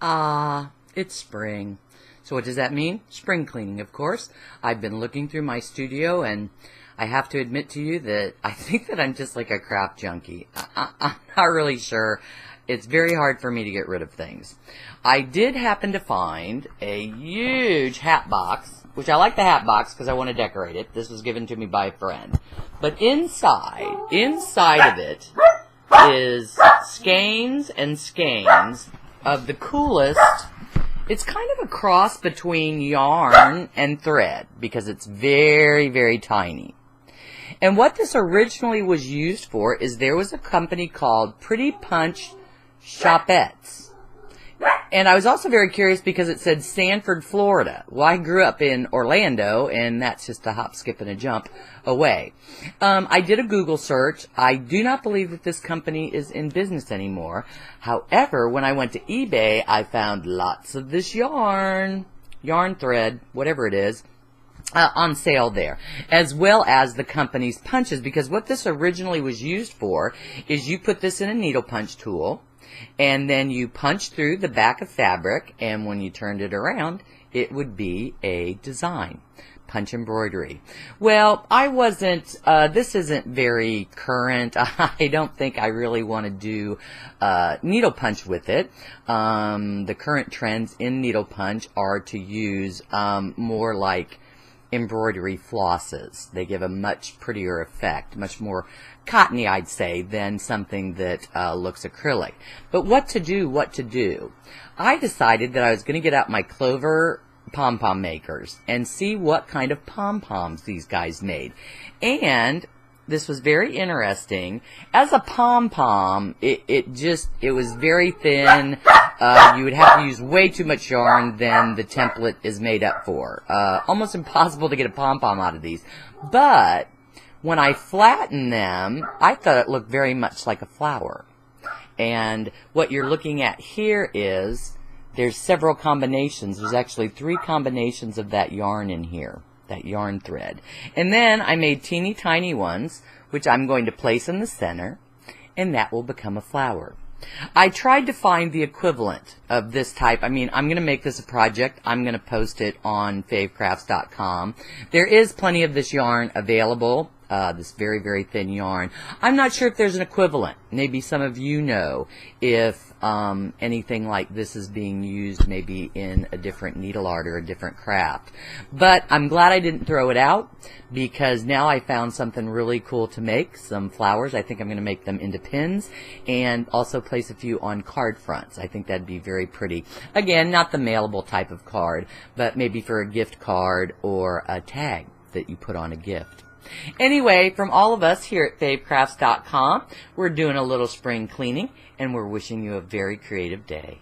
Ah, it's spring. So what does that mean? Spring cleaning, of course. I've been looking through my studio, and I have to admit to you that I think that I'm just like a crap junkie. I'm not really sure. It's very hard for me to get rid of things. I did happen to find a huge hat box, which I like the hat box because I want to decorate it. This was given to me by a friend. But inside of it is skeins and skeins of the coolest. It's kind of a cross between yarn and thread because it's very, very tiny. And what this originally was used for is there was a company called Pretty Punch Shopettes. And I was also very curious because it said Sanford, Florida. Well, I grew up in Orlando, and that's just a hop, skip, and a jump away. I did a Google search. I do not believe that this company is in business anymore. However, when I went to eBay, I found lots of this yarn thread, whatever it is, on sale there, as well as the company's punches, because what this originally was used for is you put this in a needle punch tool, and then you punch through the back of fabric, and when you turned it around, it would be a design. Punch embroidery. Well, I wasn't, this isn't very current. I don't think I really want to do needle punch with it. The current trends in needle punch are to use more like embroidery flosses. They give a much prettier effect, much more cottony, I'd say, than something that looks acrylic. But what to do? I decided that I was going to get out my Clover pom-pom makers and see what kind of pom-poms these guys made. And this was very interesting. As a pom-pom, it was very thin. You would have to use way too much yarn than the template is made up for. Almost impossible to get a pom-pom out of these. But when I flattened them, I thought it looked very much like a flower. And what you're looking at here is there's several combinations. There's actually 3 combinations of that yarn in here, that yarn thread. And then I made teeny tiny ones, which I'm going to place in the center, and that will become a flower. I tried to find the equivalent of this type. I mean, I'm going to make this a project. I'm going to post it on favecrafts.com. There is plenty of this yarn available, this very, very thin yarn. I'm not sure if there's an equivalent. Maybe some of you know if anything like this is being used maybe in a different needle art or a different craft. But I'm glad I didn't throw it out because now I found something really cool to make, some flowers. I think I'm going to make them into pins and also place a few on card fronts. I think that'd be very pretty. Again, not the mailable type of card, but maybe for a gift card or a tag that you put on a gift. Anyway, from all of us here at favecrafts.com, we're doing a little spring cleaning, and we're wishing you a very creative day.